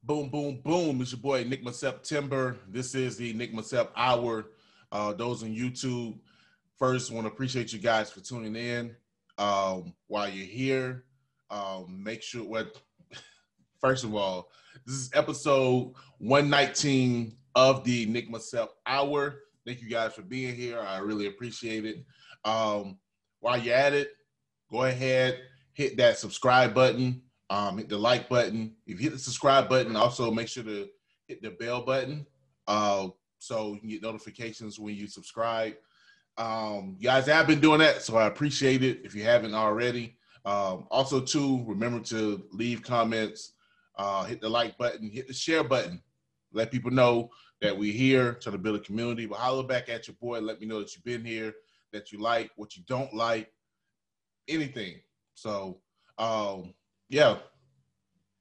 Boom, boom, boom. It's your boy Enigma September. This is the Enigma Sept Hour. Those on YouTube, first, want to appreciate you guys for tuning in. While you're here, make sure first of all, this is episode 119 of the Enigma Sept Hour. Thank you guys for being here. I really appreciate it. While you're at it, go ahead, hit that subscribe button. Hit the like button. If you hit the subscribe button, also make sure to hit the bell button so you can get notifications when you subscribe. You guys have been doing that, so I appreciate it if you haven't already. Also, too, remember to leave comments, hit the like button, hit the share button. Let people know that we're here, trying to build a community. But holler back at your boy. Let me know that you've been here, that you like, what you don't like, anything. So, yeah,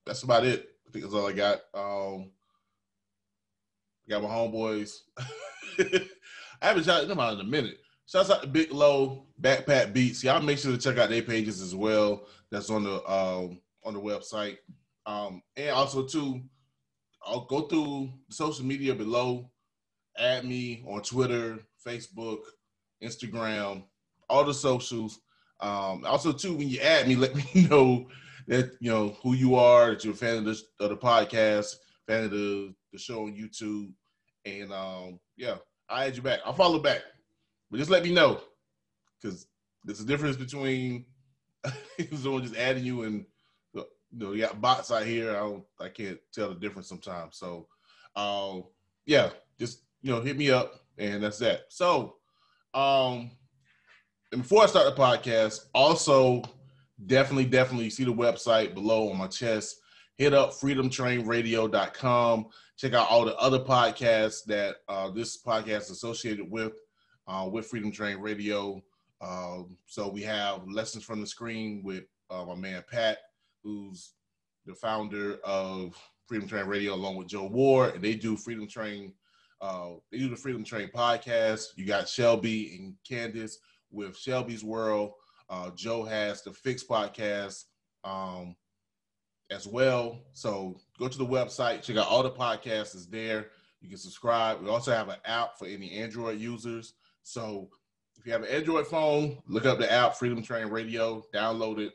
that's about it. I think that's all I got. I got my homeboys. I haven't shouted them out in a minute. Shouts out to Big Low, Backpack Beats. Y'all make sure to check out their pages as well. That's on the website. And also too, I'll go through the social media below. Add me on Twitter, Facebook, Instagram, all the socials. Also too, when you add me, let me know that you know who you are, that you're a fan of the podcast, fan of the show on YouTube, and yeah, I add you back. I'll follow back, but just let me know, because there's a difference between someone just adding you and you got bots out here. I can't tell the difference sometimes. So yeah, just hit me up, and that's that. So and before I start the podcast, also definitely see the website below on my chest. Hit up freedomtrainradio.com. Check out all the other podcasts that this podcast is associated with Freedom Train Radio. So we have Lessons from the Screen with my man Pat, who's the founder of Freedom Train Radio, along with Joe Ward, and they do Freedom Train. They do the Freedom Train podcast. You got Shelby and Candace with Shelby's World. Joe has the Fix podcast as well. So go to the website, check out all the podcasts is there. You can subscribe. We also have an app for any Android users. So if you have an Android phone, look up the app, Freedom Train Radio, download it.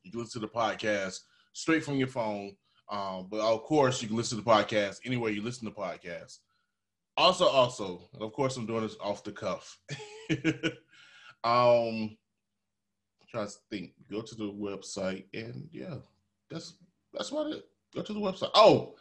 You can listen to the podcast straight from your phone. But of course, you can listen to the podcast anywhere you listen to podcasts. Also, of course, I'm doing this off the cuff. Trying to think. Go to the website, and yeah, that's about it. Go to the website. Oh,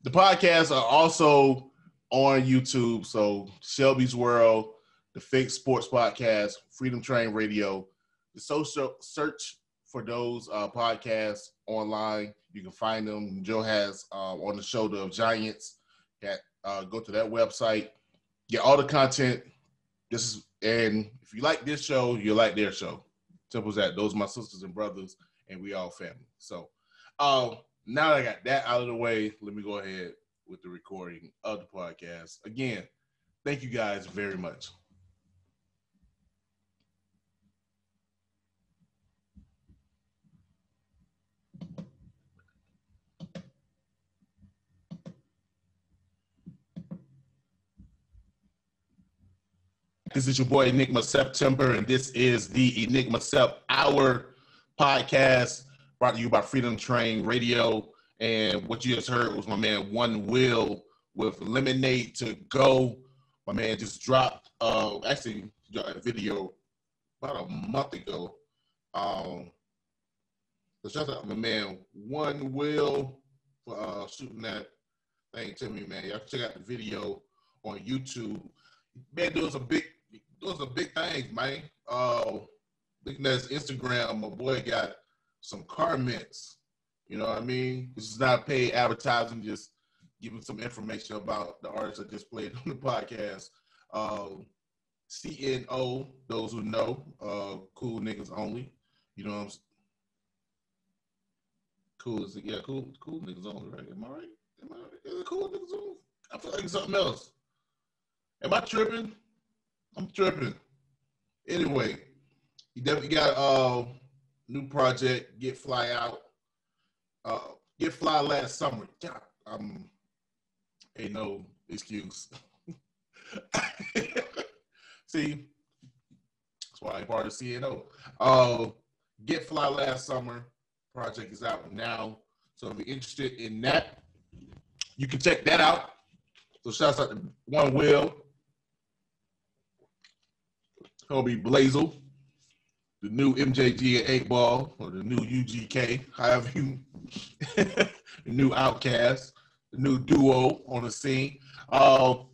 the podcasts are also on YouTube. So Shelby's World, the Fake Sports Podcast, Freedom Train Radio. The social search for those podcasts online. You can find them. Joe has on the Shoulder of Giants. Go to that website. Get all the content. And if you like this show, you like their show. Simple as that. Those are my sisters and brothers, and we all family. So now that I got that out of the way, let me go ahead with the recording of the podcast. Again, thank you guys very much. This is your boy Enigma September, and this is the Enigma Sept Hour podcast brought to you by Freedom Train Radio. And what you just heard was my man One.Will with Lemonade to Go. My man just dropped a video about a month ago. So shout out to my man One.Will for shooting that thing to me, man. Y'all check out the video on YouTube. Man, doing some big things, man. Looking at his Instagram, my boy got some car mints. You know what I mean? This is not paid advertising, just giving some information about the artists I just played on the podcast. CNO, those who know, cool niggas only. You know what I'm saying? Cool niggas only, right? Am I right? Is it cool niggas only? I feel like it's something else. Am I tripping? I'm tripping. Anyway, he definitely got a new project, Get Fly Out. Get fly last summer. Yeah, ain't no excuse. See, that's why I'm part of CNO. Get fly last summer project is out now. So if you're interested in that, you can check that out. So shouts out to One.Will, Kobe Blazel, the new MJG and 8 Ball, or the new UGK, however you, the new Outcast, the new duo on the scene. But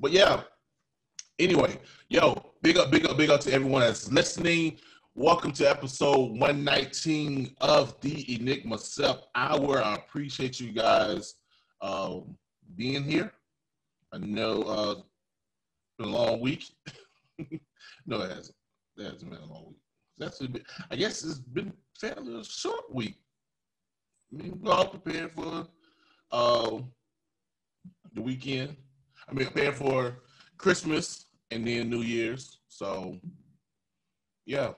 yeah, anyway, big up to everyone that's listening. Welcome to episode 119 of the Enigma Sept Hour. I appreciate you guys being here. I know it's been a long week. No, it hasn't. It hasn't been a long week. I guess it's been fairly short week. I mean, we're all prepared for the weekend. I mean, prepared for Christmas and then New Year's. So, yeah.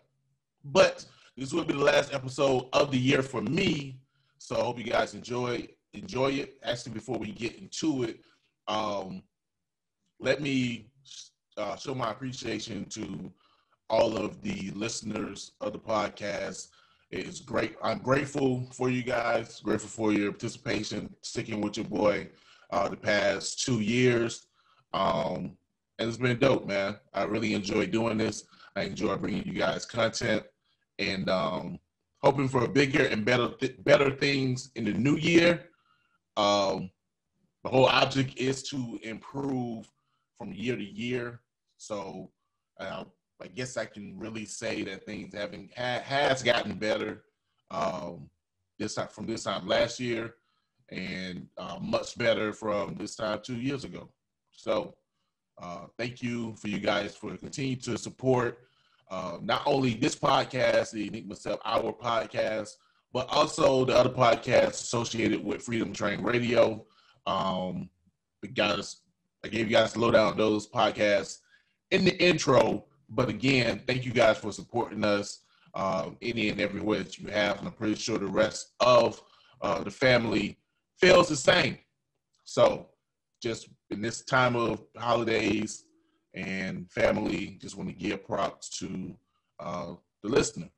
But this will be the last episode of the year for me. So I hope you guys enjoy it. Actually, before we get into it, let me show my appreciation to all of the listeners of the podcast. It's great. I'm grateful for you guys, grateful for your participation, sticking with your boy the past 2 years. And it's been dope, man. I really enjoy doing this. I enjoy bringing you guys content and hoping for bigger and better things in the new year. The whole object is to improve from year to year. So I guess I can really say that things has gotten better from this time last year, and much better from this time 2 years ago. So thank you for you guys for continuing to support not only this podcast, the Enigma Sept Hour podcast, but also the other podcasts associated with Freedom Train Radio. I gave you guys the lowdown on those podcasts in the intro. But again, thank you guys for supporting us any and everywhere that you have. And I'm pretty sure the rest of the family feels the same. So just in this time of holidays and family, just want to give props to the listener.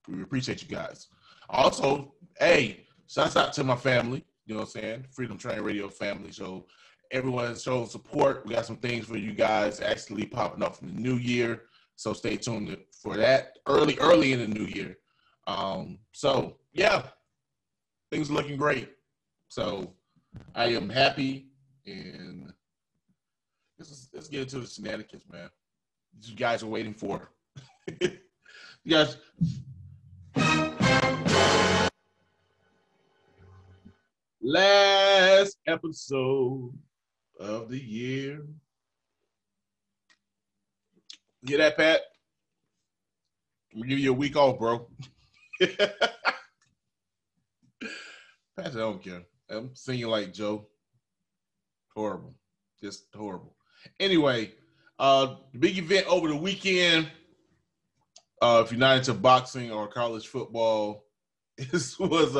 We appreciate you guys. Also, hey, shouts out to my family, you know what I'm saying? Freedom Train Radio family. So everyone showing support. We got some things for you guys actually popping up in the new year. So stay tuned for that early in the new year. So yeah, things are looking great. So I am happy, and let's get into the shenanigans, man. You guys are waiting for. You guys. Last episode of the year. Hear that, Pat? I'm gonna give you a week off, bro. Pat, I don't care. I'm singing like Joe. Horrible. Just horrible. Anyway, the big event over the weekend, if you're not into boxing or college football, this was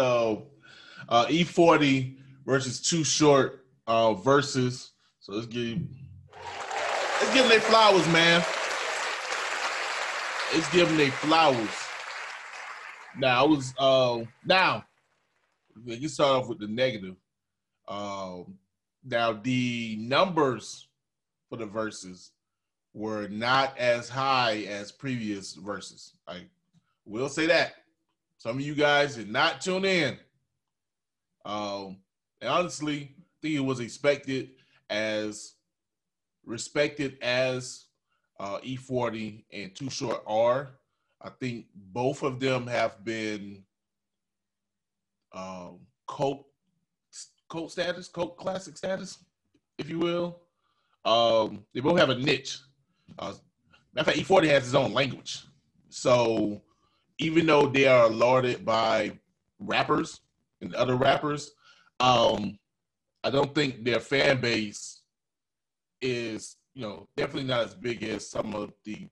E40 versus Too Short versus. So let's give them their flowers, man. Let's give them their flowers. Now, you start off with the negative. Now, the numbers for the verses were not as high as previous verses. I will say that. Some of you guys did not tune in. And honestly, I think it was respected as E40 and Too Short are. I think both of them have been cult classic status, if you will. They both have a niche. Matter of fact, E40 has his own language. So even though they are lauded by rappers and other rappers, I don't think their fan base is, definitely not as big as some of the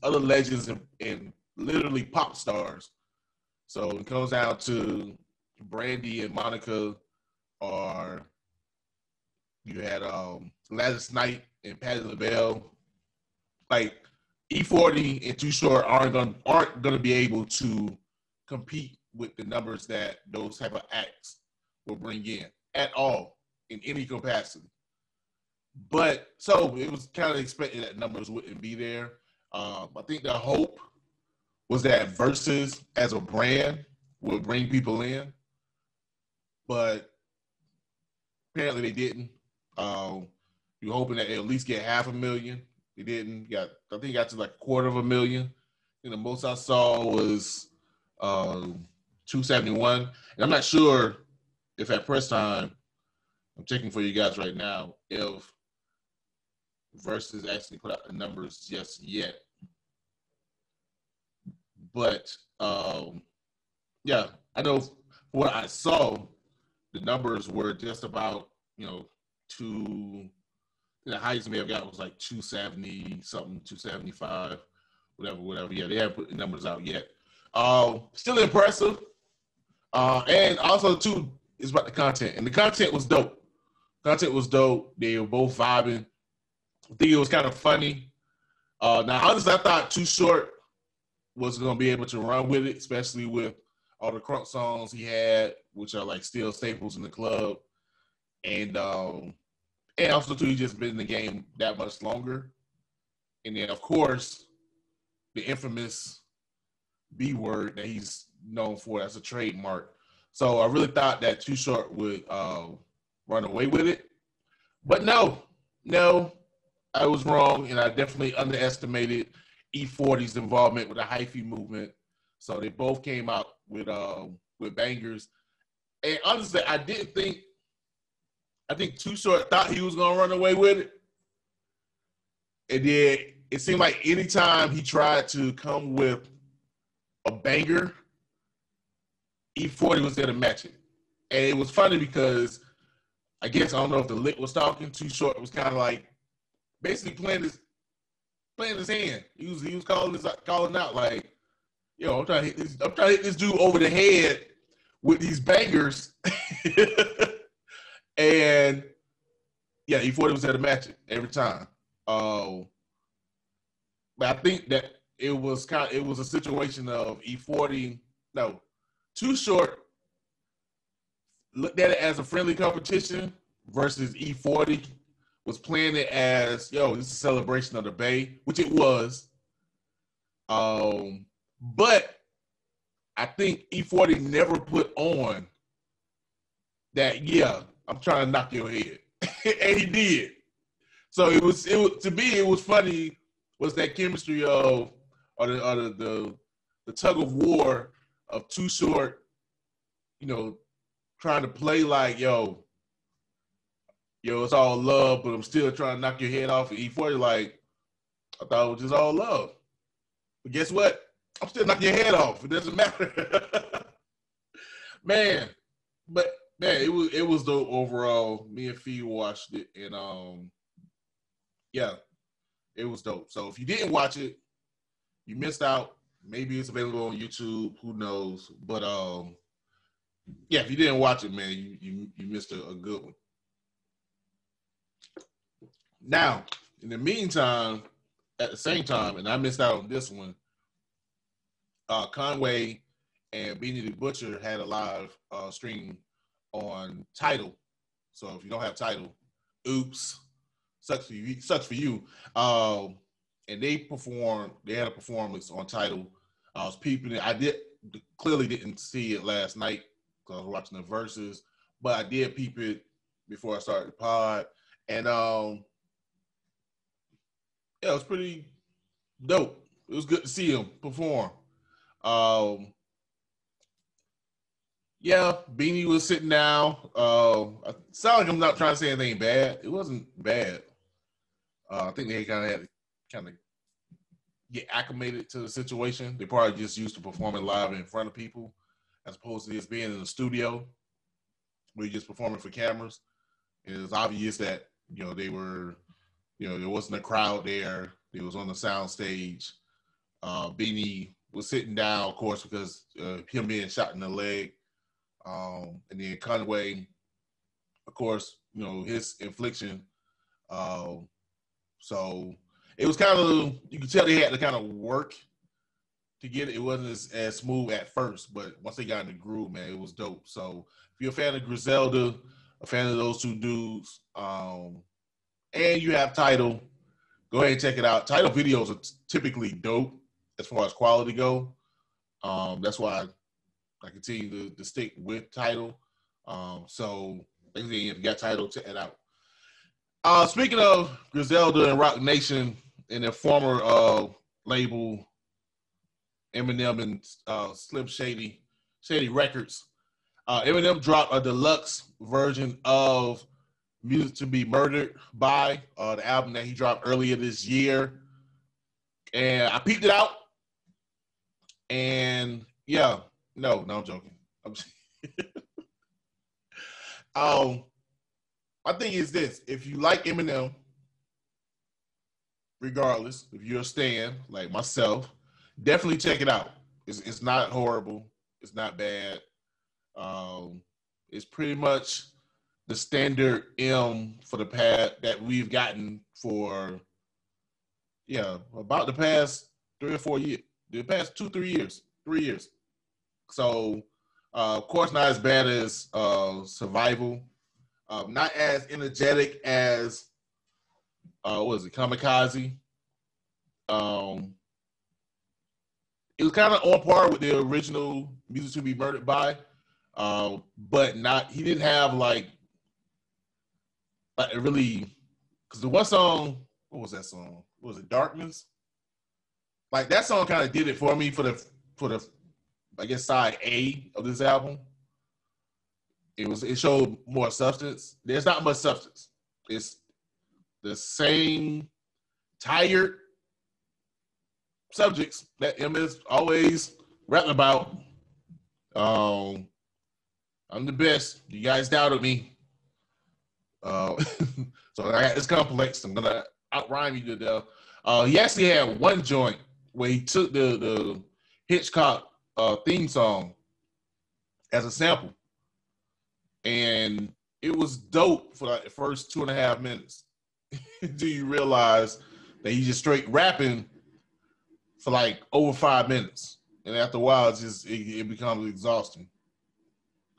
other legends and literally pop stars. So it comes down to Brandy and Monica, or you had Gladys Knight and Patti LaBelle. Like E40 and Too Short aren't gonna be able to compete with the numbers that those type of acts will bring in at all in any capacity. But so it was kind of expected that numbers wouldn't be there. I think the hope was that Verzuz as a brand would bring people in, but apparently they didn't. You were hoping that they at least get 500,000. They didn't. I think got to like 250,000. The most I saw was 271. And I'm not sure if at press time, I'm checking for you guys right now, if Verzuz actually put out the numbers just yet. But yeah, I know what I saw, the numbers were just about, the highest may have got was like 270 something, 275, whatever. Yeah, they haven't put the numbers out yet. Still impressive. And also too, it's about the content. And the content was dope. They were both vibing. I think it was kind of funny. Now, honestly, I thought Too Short was going to be able to run with it, especially with all the crunk songs he had, which are like still staples in the club. And also, too, he's just been in the game that much longer. And then, of course, the infamous B word that he's known for, that's a trademark. So I really thought that Too Short would run away with it. But no, I was wrong, and I definitely underestimated E40's involvement with the hyphy movement. So they both came out with bangers. And honestly, I think Too Short thought he was gonna run away with it. And then it seemed like anytime he tried to come with a banger, E40 was there to match it. And it was funny because I guess I don't know if the lick was talking. Too Short was kind of like basically playing his hand. He was calling out like, I'm trying to hit this dude over the head with these bangers. And yeah, E40 was there to match it every time. But I think that it was a situation of Too Short looked at it as a friendly competition versus E40 was playing it as, this is a celebration of the Bay, which it was. But I think E40 never put on that, I'm trying to knock your head. And he did. So it was to me, it was funny, was that chemistry of the tug of war of Too Short, trying to play like, it's all love, but I'm still trying to knock your head off. And E40 like, I thought it was just all love. But guess what? I'm still knocking your head off. It doesn't matter. Man, it was dope overall. Me and Fee watched it, and it was dope. So if you didn't watch it, you missed out. Maybe it's available on YouTube. Who knows? But if you didn't watch it, man, you missed a good one. Now, in the meantime, at the same time, and I missed out on this one, Conway and Beanie the Butcher had a live stream on Tidal. So if you don't have Tidal, oops, sucks for you. And they had a performance on Tidal. I was peeping it. Clearly didn't see it last night because I was watching the Verzuz, but I did peep it before I started the pod. And it was pretty dope. It was good to see him perform. Beanie was sitting down. It sounded like I'm not trying to say anything bad. It wasn't bad. I think they had to get acclimated to the situation. They probably just used to performing live in front of people as opposed to just being in the studio where you're just performing for cameras. And it was obvious that, they were, there wasn't a crowd there. It was on the sound stage. Beanie was sitting down, of course, because him being shot in the leg. And then Conway, of course, you know, his infliction. So it was kind of, you could tell they had to kind of work to get it. It wasn't as smooth at first, but once they got in the groove, man, it was dope. So if you're a fan of Griselda, a fan of those two dudes, and you have Tidal, go ahead and check it out. Tidal videos are typically dope as far as quality go. That's why I continue to stick with Tidal. So if you got Tidal, check it out. Speaking of Griselda and Rock Nation and their former label, Eminem and Slim Shady Records, Eminem dropped a deluxe version of Music to Be Murdered By, the album that he dropped earlier this year. And I peeped it out. And yeah, no, I'm joking. My thing is this: if you like Eminem, regardless, if you're a stan like myself, definitely check it out. It's not horrible. It's not bad. It's pretty much the standard M for the past that we've gotten for about the past 3 or 4 years, the past 3 years. So of course not as bad as Survival, not as energetic as what is it, Kamikaze. It was kind of on par with the original Music to Be Murdered By, but not. He didn't have like really, because the one song, what was that song? What was it, Darkness? Like that song kind of did it for me for the I guess side A of this album. It showed more substance. There's not much substance. It's the same tired subjects that M is always rapping about. I'm the best. You guys doubted me. So I got this complex. I'm gonna outrhyme you to death. He actually had one joint where he took the Hitchcock theme song as a sample, and it was dope for like the first 2.5 minutes. Do you realize that he's just straight rapping for like over 5 minutes, and after a while, it becomes exhausting.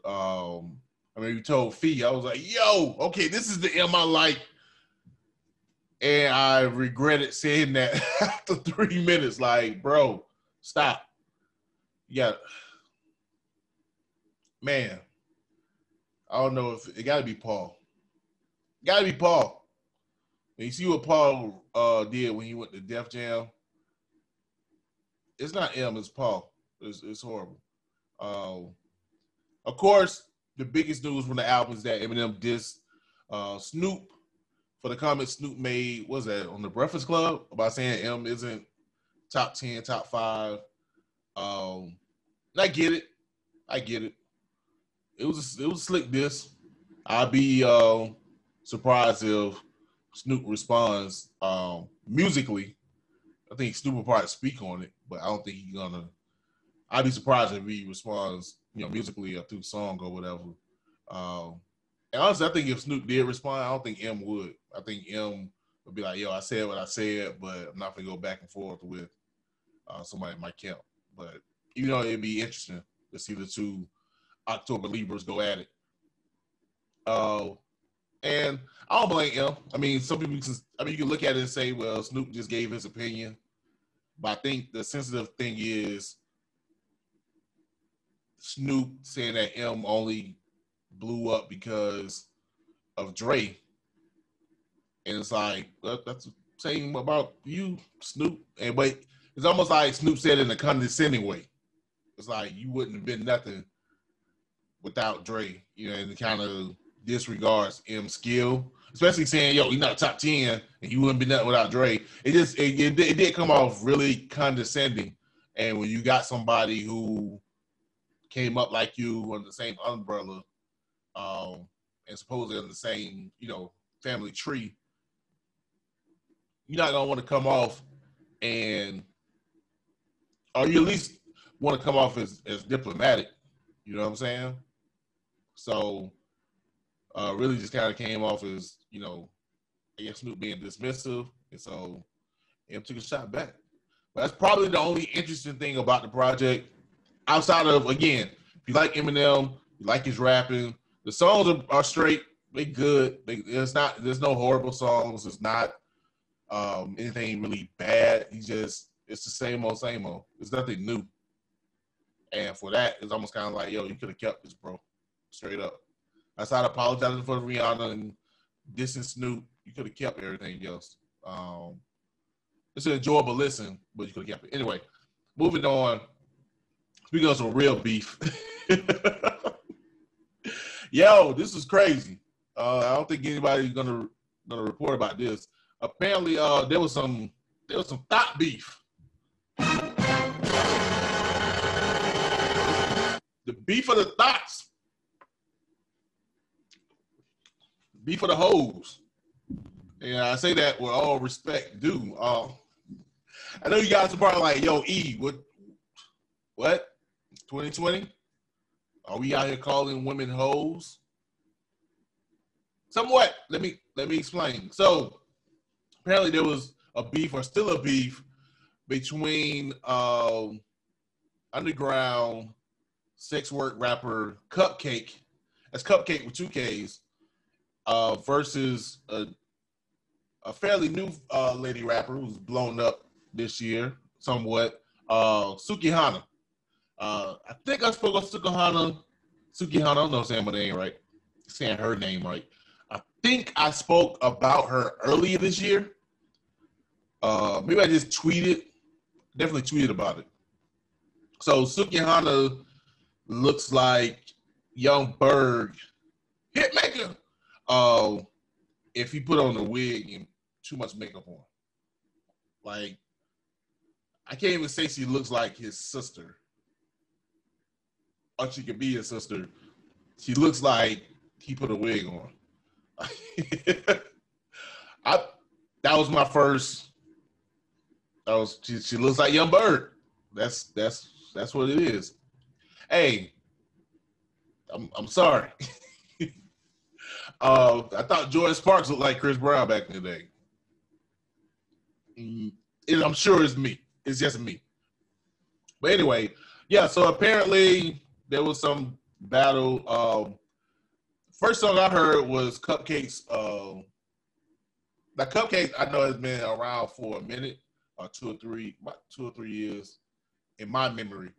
I mean, you told Fee, I was like, yo, okay, this is the M I like. And I regretted saying that after 3 minutes. Like, bro, stop. Yeah. Man, I don't know if it got to be Paul. Got to be Paul. And you see what Paul did when he went to Def Jam? It's not M, it's Paul. It's horrible. Of course, the biggest news from the album is that Eminem dissed Snoop for the comment Snoop made, what was that, on the Breakfast Club, about saying M isn't top 10, top 5. And I get it. It was a slick diss. I'd be surprised if Snoop responds musically. I think Snoop will probably speak on it, but I don't think he's gonna. I'd be surprised if he responds, musically or through song or whatever. And honestly, I think if Snoop did respond, I don't think M would. I think M would be like, yo, I said what I said, but I'm not going to go back and forth with somebody in my camp. But, it'd be interesting to see the two October Libras go at it. And I don't blame M. I mean, some people, you can look at it and say, well, Snoop just gave his opinion. But I think the sensitive thing is Snoop saying that M only blew up because of Dre. And it's like, well, that's the same about you, Snoop. But it's almost like Snoop said it in a condescending way. It's like you wouldn't have been nothing without Dre, and kind of disregards M's skill, especially saying, yo, he's not top 10 and you wouldn't be nothing without Dre. It did come off really condescending. And when you got somebody who came up like you under the same umbrella, and supposedly in the same, family tree, you're not gonna want to come off and or you at least want to come off as diplomatic. You know what I'm saying? So really just kind of came off as, you know, I guess Snoop being dismissive, and so Em took a shot back. But that's probably the only interesting thing about the project. Outside of, again, if you like Eminem, you like his rapping, the songs are straight. They good. There's no horrible songs. It's not anything really bad. It's the same old, same old. There's nothing new. And for that, it's almost kind of like, yo, you could have kept this, bro. Straight up. Outside of apologizing for Rihanna and dissing Snoop, you could have kept everything else. It's an enjoyable listen, but you could have kept it. Anyway, moving on. Speaking of some real beef. Yo, this is crazy. I don't think anybody's gonna report about this. Apparently, there was some thought beef. The beef of the thoughts. Beef of the hoes. And I say that with all respect due. I know you guys are probably like, yo, E, what? 2020? Are we out here calling women hoes? Somewhat. Let me explain. So apparently there was a beef, or still a beef, between underground sex work rapper Cupcake. That's Cupcake with 2 Ks. Versus a fairly new lady rapper who's blown up this year somewhat, Sukihana. I think I spoke of Sukihana. I don't know if I'm saying my name right. Saying her name right. I think I spoke about her earlier this year. Maybe I just definitely tweeted about it. So Sukihana looks like Young Berg Hitmaker. If he put on a wig and too much makeup on. Like, I can't even say she looks like his sister. Or she could be his sister. She looks like he put a wig on. That was my first. She looks like Young Bird. That's what it is. Hey, I'm sorry. I thought Jordan Sparks looked like Chris Brown back in the day. I'm sure it's me. It's just me. But anyway, yeah, so apparently there was some battle. First song I heard was Cupcake's. Cupcake, I know, has been around for a minute, about 2 or 3 years in my memory.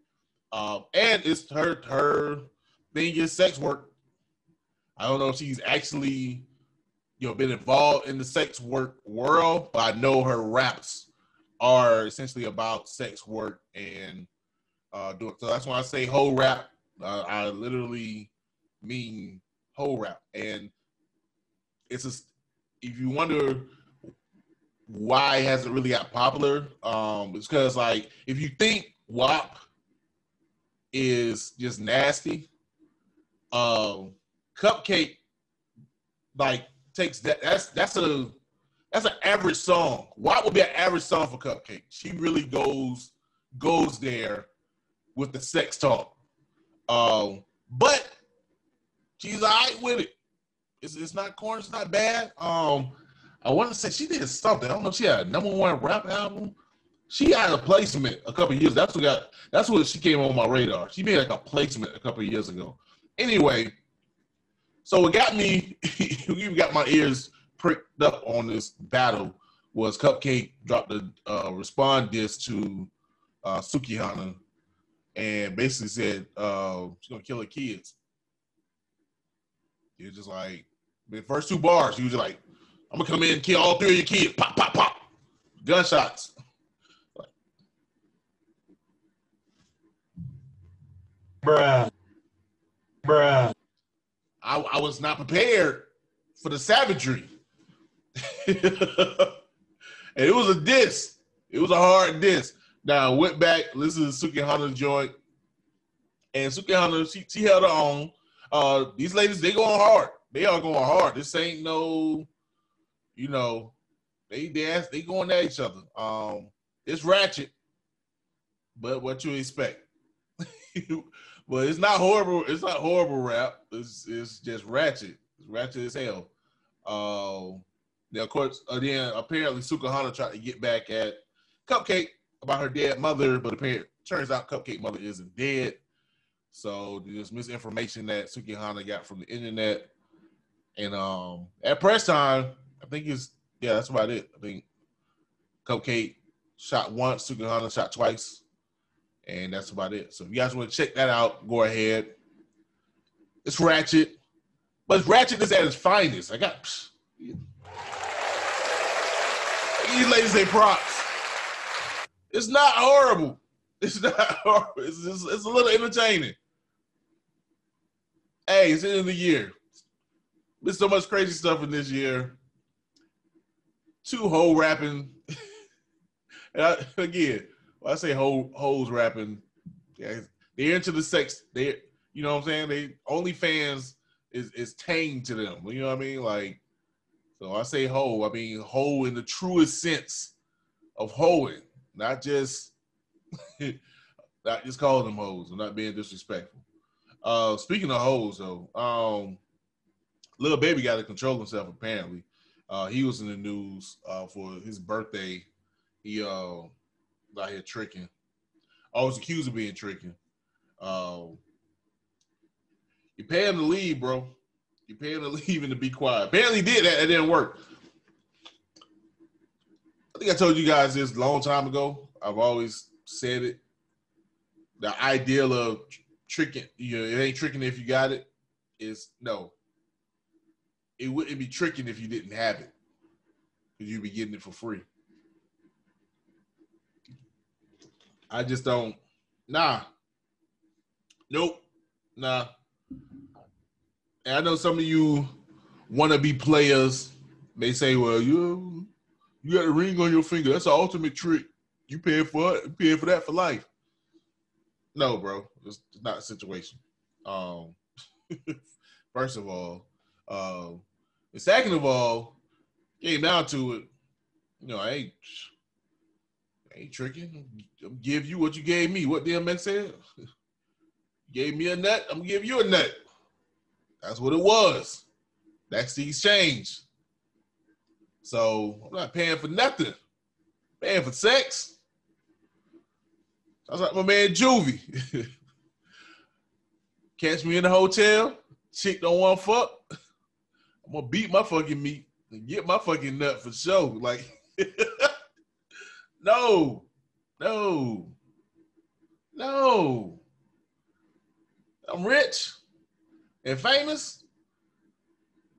And it's her thing is sex work. I don't know if she's actually, been involved in the sex work world, but I know her raps are essentially about sex work and doing. So that's why I say hoe rap. I literally mean hoe rap, and it's just, if you wonder why it hasn't really got popular, it's because, like, if you think WAP is just nasty, Cupcake, like, takes that's an average song. WAP would be an average song for Cupcake. She really goes there with the sex talk, but she's all right with it. It's not corny. It's not bad. I want to say she did something. I don't know if she had a #1 rap album. She had a placement a couple of years. That's what she came on my radar. She made like a placement a couple of years ago. Anyway, so it got me. You got my ears pricked up on this battle. Was Cupcake dropped a respond diss to Sukihana and basically said she's gonna kill her kids. It was just like the first 2 bars. He was just like, "I'm gonna come in and kill all 3 of your kids." Pop, pop, pop. Gunshots. Bruh. I was not prepared for the savagery. And it was a diss. It was a hard diss. Now I went back, listened to Sukihana's joint, and Sukihana, she held her own. These ladies, they going hard. They are going hard. This ain't no, they going at each other. It's ratchet. but what you expect. But it's not horrible. It's not horrible rap. It's just ratchet. It's ratchet as hell. Now, of course, then apparently Sukahana tried to get back at Cupcake about her dead mother, but apparently turns out Cupcake mother isn't dead. So there's misinformation that Sukahana got from the internet. And at press time, I think that's about it. I think Cupcake shot once, Sukahana shot twice. And that's about it. So if you guys want to check that out, go ahead. It's ratchet. But it's ratchetness at its finest. I got these ladies say props. It's not horrible. It's not horrible. It's a little entertaining. Hey, it's the end of the year. There's so much crazy stuff in this year. 2 hoe rapping. And again, when I say hoes rapping, yeah, they're into the sex. They, you know what I'm saying? They OnlyFans is tame to them. You know what I mean? Like, so I say hoe. I mean hoe in the truest sense of hoeing, not just calling them hoes. I'm not being disrespectful. Speaking of hoes, though, Lil Baby got to control himself. Apparently, he was in the news for his birthday. He out here tricking. I was accused of being tricking. You pay him to leave, bro. You pay him to leave and to be quiet. Apparently did that. It didn't work. I think I told you guys this a long time ago. I've always said it. The ideal of tricking, it ain't tricking if you got it. Is no. It wouldn't be tricking if you didn't have it. Because you'd be getting it for free. I just don't. Nah. Nope. Nah. And I know some of you wannabe players may say, well, you got a ring on your finger. That's an ultimate trick. You pay for it. You pay for that for life. No, bro. It's not a situation. First of all. And second of all, came down to it, I ain't tricking. I'm give you what you gave me. What DMX said? You gave me a nut, I'm gonna give you a nut. That's what it was. That's the exchange. So I'm not paying for nothing. I'm paying for sex. I was like my man Juvie. Catch me in the hotel. Chick don't want to fuck. I'm gonna beat my fucking meat and get my fucking nut for sure. Like, no. I'm rich and famous.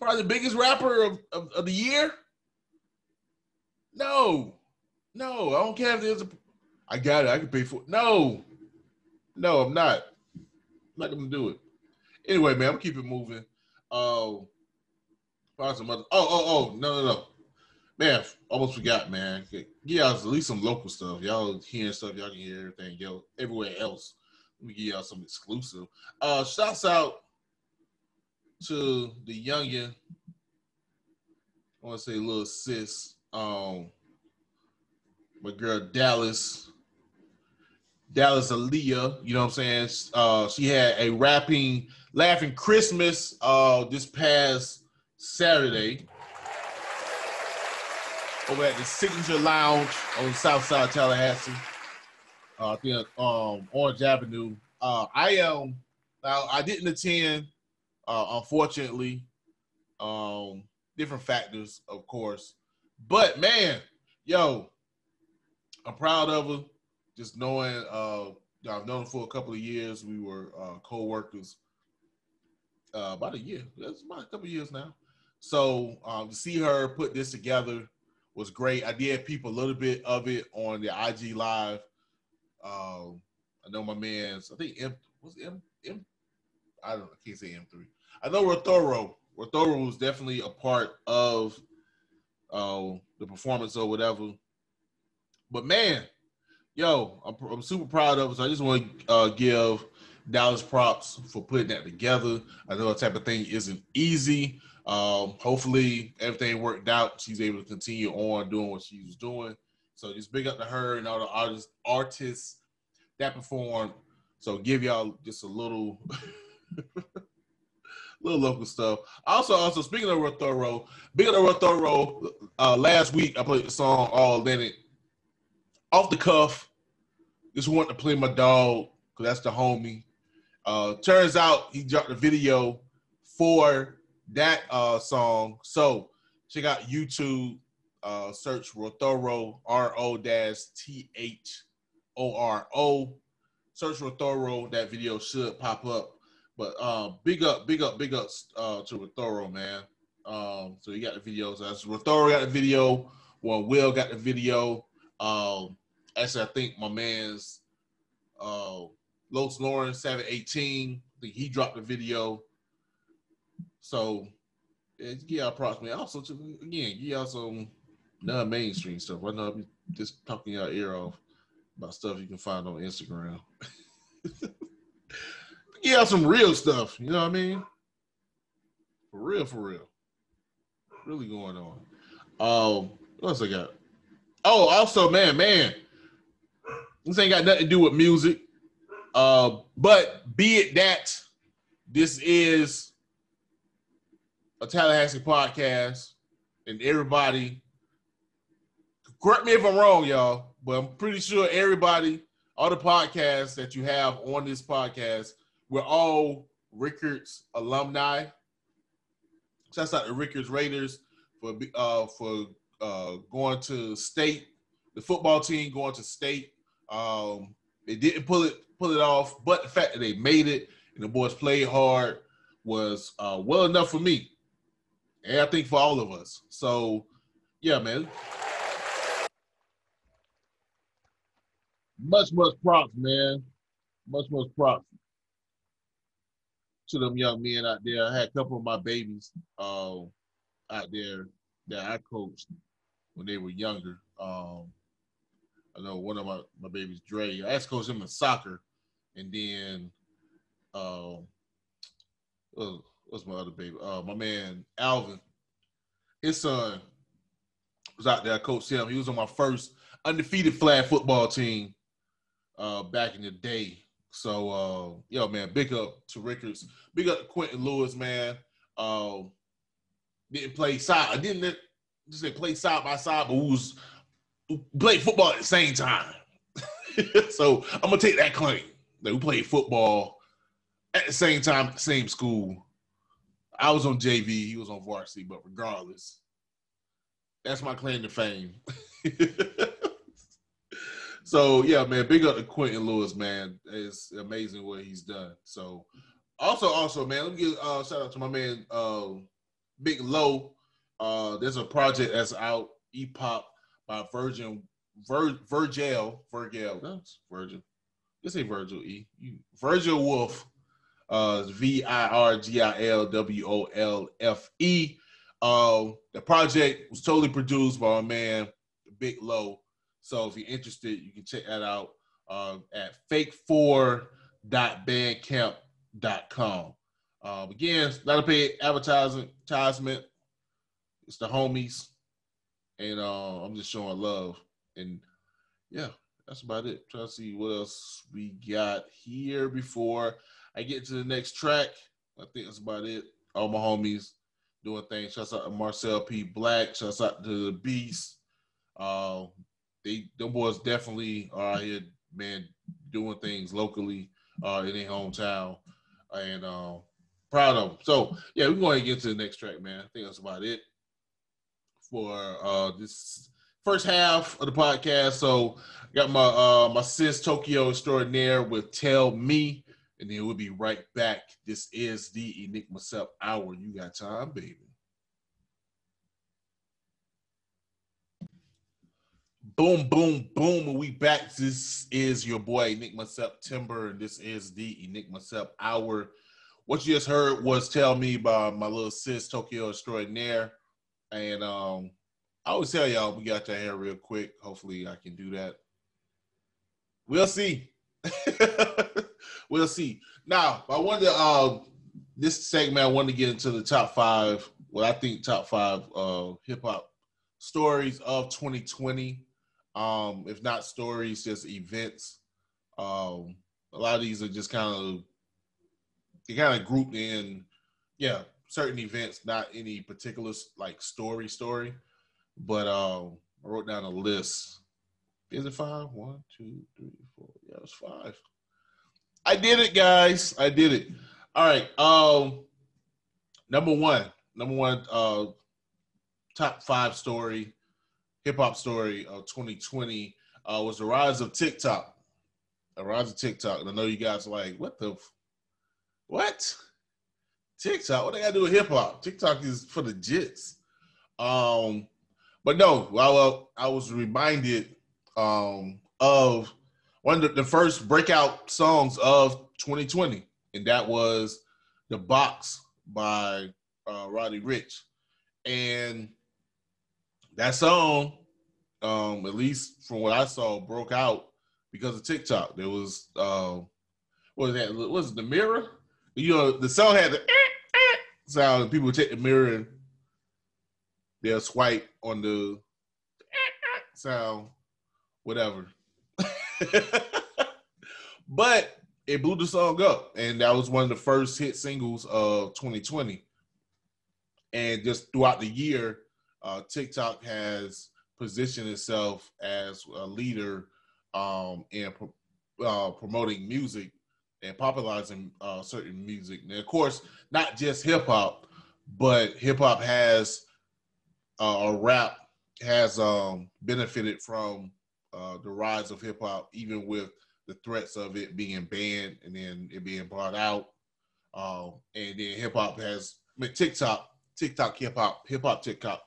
Probably the biggest rapper of the year. No, I don't care if there's I got it. I can pay for it. No, I'm not. I'm not gonna do it. Anyway, man, I'm keep it moving. Some other. No. Man, almost forgot, man. Give y'all at least some local stuff. Y'all hearing stuff, y'all can hear everything everywhere else. Let me give y'all some exclusive. Shouts out to the youngin'. I want to say little sis. My girl Dallas Aaliyah, you know what I'm saying? She had a laughing Christmas this past Saturday over at the Signature Lounge on the south side of Tallahassee. I think Orange Avenue. I didn't attend, unfortunately. Different factors, of course. But man, I'm proud of her. Just knowing, I've known her for a couple of years. We were co-workers about a year. That's about a couple of years now. So to see her put this together was great. I did peep a little bit of it on the IG Live. I know my man's, I think I can't say M3. I know Rothoro was definitely a part of the performance or whatever. But man, I'm super proud of it. So I just want to give Dallas props for putting that together. I know that type of thing isn't easy. Hopefully everything worked out. She's able to continue on doing what she was doing. So just big up to her and all the artists that performed. So give y'all just a little little local stuff. Also speaking of Rothoro, last week I played the song All Atlantic off the cuff. Just wanted to play my dog because that's the homie. Turns out he dropped a video for that song. So check out YouTube, search Rothoro, RO-THORO. Search Rothoro, that video should pop up. But big up to Rothoro, man. So you got the videos. So Rothoro got the video. One.Will got the video. Actually, I think my man's Los Lawrence 718. I think he dropped the video. So yeah, give y'all props, man. Also, again, give y'all some non-mainstream stuff. Why not be just talking your ear off about stuff you can find on Instagram? Give y'all some real stuff. You know what I mean? For real. Really going on. What else I got? Oh, also, man, this ain't got nothing to do with music. But be it that this is a Tallahassee podcast, and everybody, correct me if I'm wrong, y'all, but I'm pretty sure everybody, all the podcasts that you have on this podcast, we're all Rickards alumni. Shouts out to Rickards Raiders for going to state. The football team going to state. They didn't pull it off, but the fact that they made it and the boys played hard was well enough for me, and I think for all of us. So, yeah, man. Much props, man. Much props to them young men out there. I had a couple of my babies out there that I coached when they were younger. I know one of my babies, Dre. I actually coached him in soccer, and then what's my other baby? My man Alvin, his son was out there. I coached him. He was on my first undefeated flag football team back in the day. So, yo, man, big up to Rickards. Big up to Quentin Lewis, man. Didn't play side. I didn't just play side by side, but we played football at the same time. So I'm gonna take that claim that we played football at the same time at the same school. I was on JV, he was on varsity, but regardless, that's my claim to fame. So yeah, man, big up to Quentin Lewis, man. It's amazing what he's done. So also, man, let me give shout out to my man Big Low. There's a project that's out, E-Pop by Virgil. That's Virgil. Just say Virgil E. Virgil Wolf. VIRGILWOLFE. The project was totally produced by my man Big Low. So if you're interested, you can check that out at fake4.bandcamp.com. Again, not a paid advertisement. It's the homies. And I'm just showing love. And yeah, that's about it. Trying to see what else we got here before I get to the next track. I think that's about it. All my homies doing things. Shouts out to Marcel P. Black. Shouts out to the Beast. Them boys definitely are out here, man, doing things locally in their hometown, and proud of them. So yeah, we're going to get to the next track, man. I think that's about it for this first half of the podcast. So got my sis Tokyo Extraordinaire with Tell Me, and then we'll be right back. This is the Enigma Sept Hour. You got time, baby. Boom, boom, boom. And we back. This is your boy, Enigma September, and this is the Enigma Sept Hour. What you just heard was Tell Me by my little sis, Tokyo Extraordinaire. And I always tell y'all, we got your hair real quick. Hopefully I can do that. We'll see. We'll see. Now, I wanted to, this segment, I wanted to get into the top five, what I think top five hip-hop stories of 2020. If not stories, just events A lot of these are just kind of grouped in, certain events, not any particular like story. But I wrote down a list. Is it 5? 1, 2, 3, 4. Yeah, it's 5. I did it, guys. I did it. All right. Number one, top 5 story, hip hop story of 2020 was the rise of TikTok. The rise of TikTok. And I know you guys are like, what? TikTok? What they got to do with hip hop? TikTok is for the jits. But no, I was reminded of one of the first breakout songs of 2020, and that was "The Box" by Roddy Ricch. And that song, at least from what I saw, broke out because of TikTok. There was what was that? Was it the mirror? You know, the song had the sound. People would take the mirror and they'll swipe on the sound, whatever. But it blew the song up, and that was one of the first hit singles of 2020. And just throughout the year, TikTok has positioned itself as a leader in promoting music and popularizing certain music. And of course, not just hip hop, but hip hop has or rap has benefited from the rise of hip hop, even with the threats of it being banned and then it being brought out. And then hip hop has TikTok, hip hop, TikTok,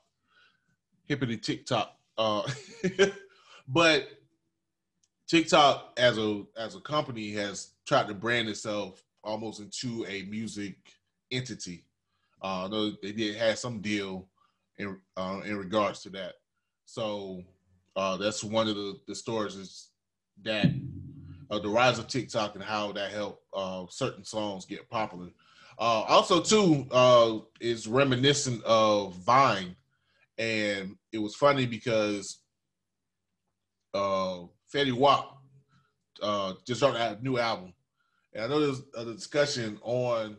hippity TikTok. But TikTok as a company has tried to brand itself almost into a music entity. Though they did have some deal in regards to that. So that's one of the stories is that the rise of TikTok and how that helped certain songs get popular. Also, too, is reminiscent of Vine, and it was funny because Fetty Wap just dropped a new album, and I know there's a discussion on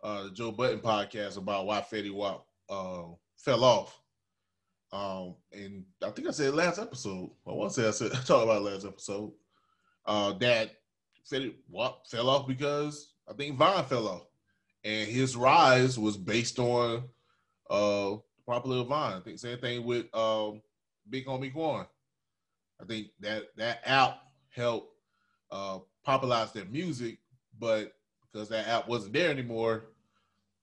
the Joe Budden podcast about why Fetty Wap fell off. And I think I said last episode. I talked about last episode. That Fetty Wap fell off because I think Vine fell off, and his rise was based on popular Vine. I think same thing with Big Homie Quan. I think that app helped popularize their music, but because that app wasn't there anymore,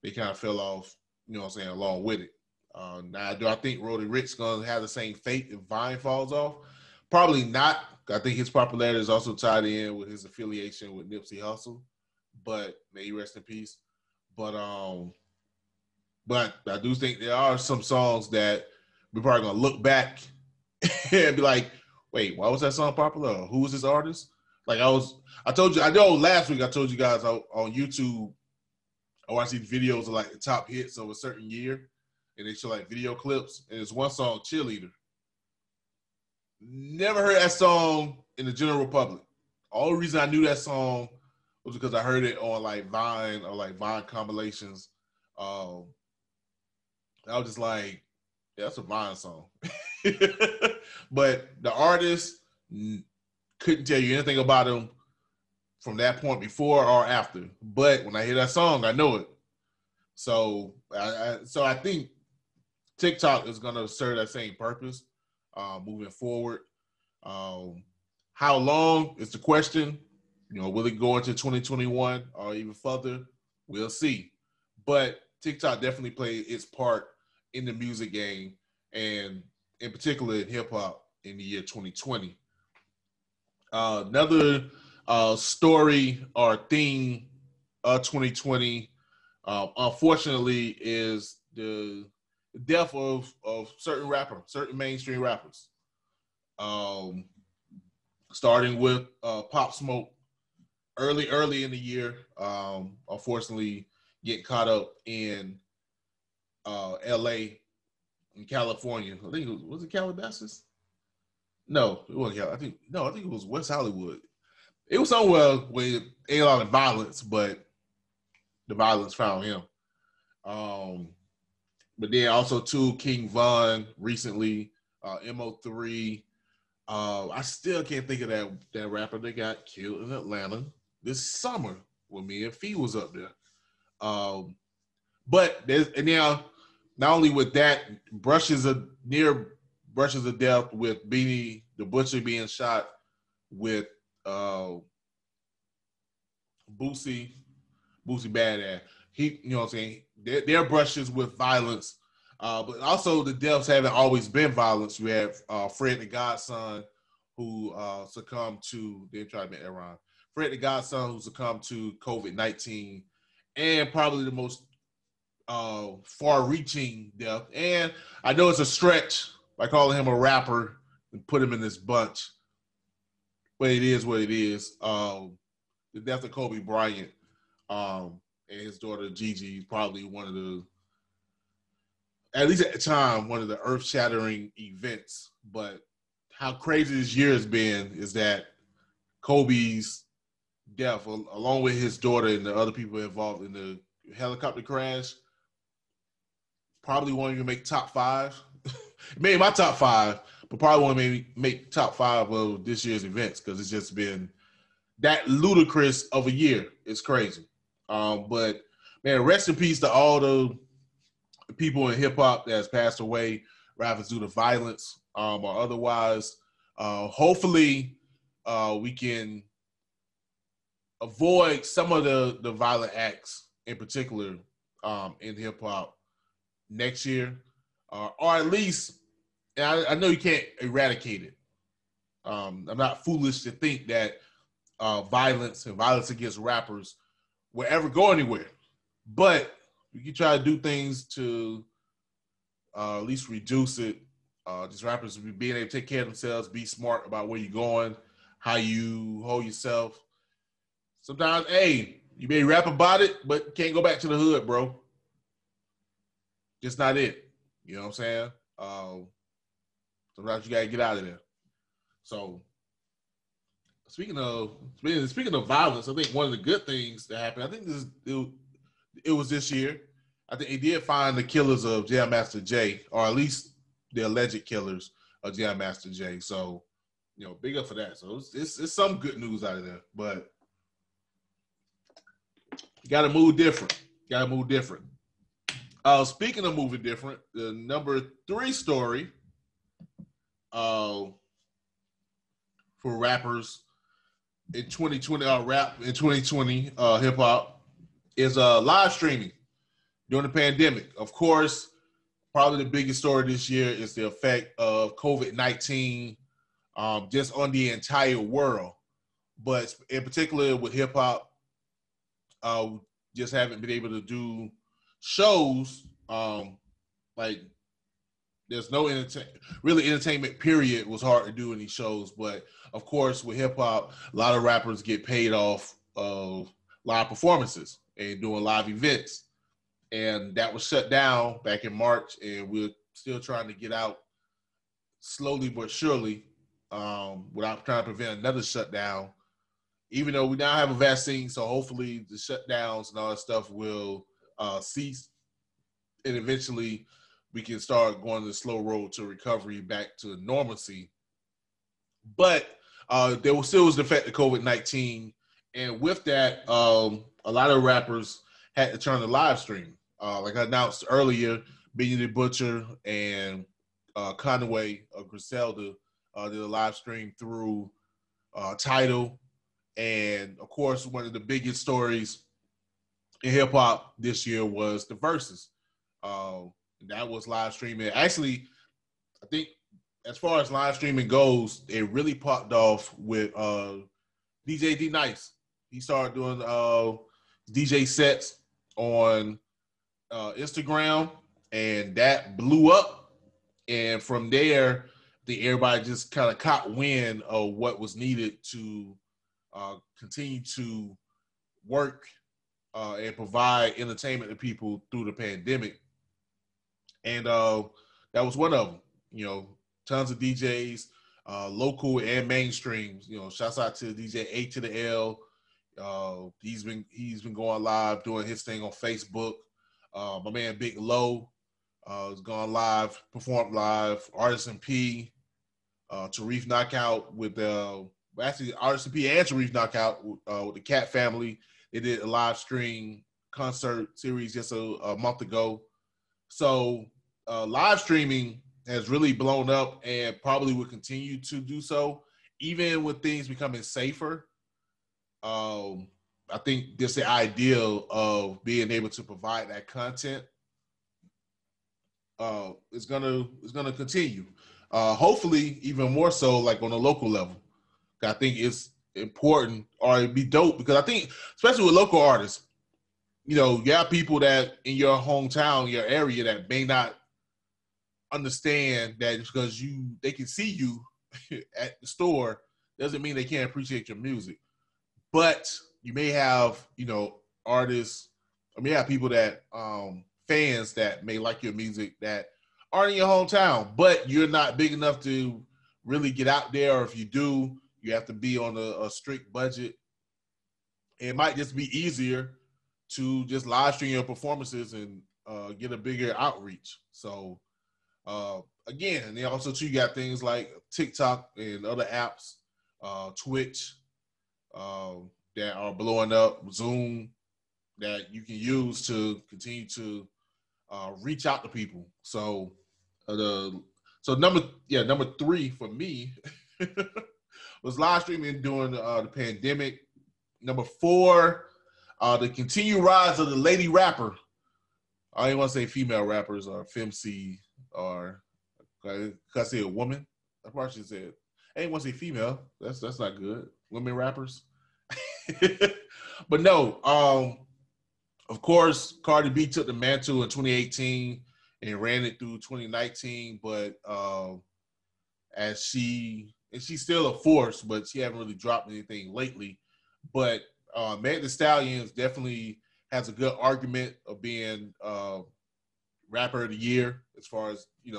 they kind of fell off. You know what I'm saying? Along with it. Now, do I think Roddy Ricch gonna have the same fate if Vine falls off? Probably not. I think his popularity is also tied in with his affiliation with Nipsey Hussle, but may he rest in peace. But I do think there are some songs that we're probably gonna look back and be like, wait, why was that song popular? Who was this artist? Like I told you, I know last week I told you guys on YouTube, I watched these videos of like the top hits of a certain year, and they show like video clips, and there's one song, Cheerleader. Never heard that song in the general public. All the reason I knew that song was because I heard it on like Vine or like Vine compilations. I was just like, yeah, that's a Vine song. But the artist couldn't tell you anything about him from that point before or after. But when I hear that song, I know it. So I think TikTok is going to serve that same purpose moving forward. How long is the question? You know, will it go into 2021 or even further? We'll see. But TikTok definitely played its part in the music game, and in particular in hip hop in the year 2020. Another story or theme of 2020, unfortunately, is the death of certain mainstream rappers. Starting with Pop Smoke early in the year, unfortunately getting caught up in LA in California. I think was it Calabasas? No, it wasn't. I think it was West Hollywood. It was somewhere where ain't a lot of violence, but the violence found him. But then also too, King Von recently, MO3. I still can't think of that rapper that got killed in Atlanta this summer when me and Fee was up there. But there's and now not only with that, brushes of death with Beanie the Butcher being shot with Boosie Badass. He, you know what I'm saying? Their brushes with violence, but also the deaths haven't always been violence. We have Fred the Godson who succumbed to, they tried to make that rhyme. Fred the Godson who succumbed to COVID-19, and probably the most far-reaching death. And I know it's a stretch by calling him a rapper and put him in this bunch, but it is what it is. The death of Kobe Bryant and his daughter Gigi is probably one of the, at least at the time, one of the earth-shattering events. But how crazy this year has been is that Kobe's death, along with his daughter and the other people involved in the helicopter crash, probably won't even make top 5. It made my top 5, but probably won't make top 5 of this year's events because it's just been that ludicrous of a year. It's crazy. But man, rest in peace to all the people in hip hop that has passed away, rather due to violence or otherwise. Hopefully, we can avoid some of the violent acts in particular in hip hop next year, or at least, and I know you can't eradicate it. I'm not foolish to think that violence and violence against rappers will ever go anywhere, but you can try to do things to at least reduce it. These rappers being able to take care of themselves, be smart about where you're going, how you hold yourself. Sometimes, hey, you may rap about it, but can't go back to the hood, bro. Just not it. You know what I'm saying? Sometimes you gotta get out of there. So, speaking of violence, I think one of the good things that happened, I think it was this year. I think they did find the killers of Jam Master Jay, or at least the alleged killers of Jam Master Jay. So, you know, big up for that. So it's some good news out of there, but you got to move different. Speaking of moving different, the number 3 story for rappers in 2020, rap in 2020, hip hop is live streaming during the pandemic. Of course, probably the biggest story this year is the effect of COVID-19 just on the entire world. But in particular with hip hop, just haven't been able to do shows. Like there's no entertainment period was hard to do in these shows. But of course, with hip hop, a lot of rappers get paid off of live performances and doing live events. And that was shut down back in March, and we're still trying to get out slowly but surely without trying to prevent another shutdown. Even though we now have a vaccine, so hopefully the shutdowns and all that stuff will cease, and eventually we can start going the slow road to recovery back to normalcy. But there was still the effect of COVID-19, and with that, a lot of rappers had to turn to live stream. Like I announced earlier, Beanie the Butcher and Conway Griselda did a live stream through Tidal. And of course, one of the biggest stories in hip hop this year was the Verzuz. That was live streaming. Actually, I think as far as live streaming goes, it really popped off with DJ D Nice. He started doing DJ sets on Instagram, and that blew up. And from there, everybody just kind of caught wind of what was needed to continue to work and provide entertainment to people through the pandemic. And that was one of them. You know, tons of DJs local and mainstream. Shouts out to DJ A to the L. He's been going live doing his thing on Facebook. My man Big Low has gone live, performed live. Artisan P, Tarif Knockout with actually Artisan P and Tarif Knockout with the Cat Family. They did a live stream concert series just a month ago. So live streaming has really blown up and probably will continue to do so, even with things becoming safer. I think just the ideal of being able to provide that content is gonna continue. Hopefully, even more so, like on a local level. I think it's important, or it'd be dope, because I think, especially with local artists, you have people that in your hometown, your area, that may not understand that just because they can see you at the store doesn't mean they can't appreciate your music. But you may have, artists, I mean, you have people that fans that may like your music that aren't in your hometown, but you're not big enough to really get out there, or if you do, you have to be on a strict budget. It might just be easier to just live stream your performances and get a bigger outreach. So again, and then also too, you got things like TikTok and other apps, Twitch, that are blowing up, Zoom, that you can use to continue to reach out to people. So number 3 for me was live streaming during the pandemic. Number 4, the continued rise of the lady rapper. I don't want to say female rappers or femc, or could I say a woman? I probably should say it. I ain't want to say female. That's not good. Women rappers. But no, of course, Cardi B took the mantle in 2018 and ran it through 2019. But she's still a force, but she haven't really dropped anything lately. But Meg Thee Stallion definitely has a good argument of being rapper of the year, as far as, I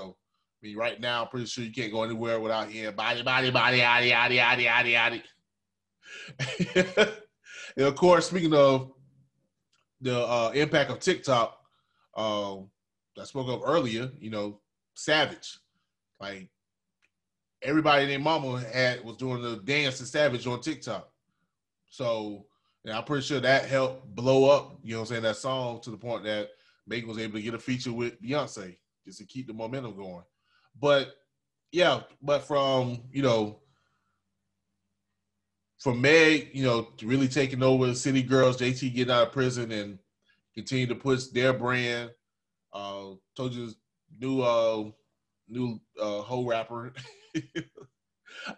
mean, right now, I'm pretty sure you can't go anywhere without hearing body, body, body, yaddy, yaddy, yaddy, yaddy, yaddy. And of course, speaking of the impact of TikTok, I spoke of earlier, Savage. Like, everybody and their mama was doing the dance to Savage on TikTok. So, I'm pretty sure that helped blow up, that song, to the point that Megan was able to get a feature with Beyonce just to keep the momentum going. But from Meg, really taking over City Girls, JT getting out of prison and continue to push their brand. Told you, new hoe rapper.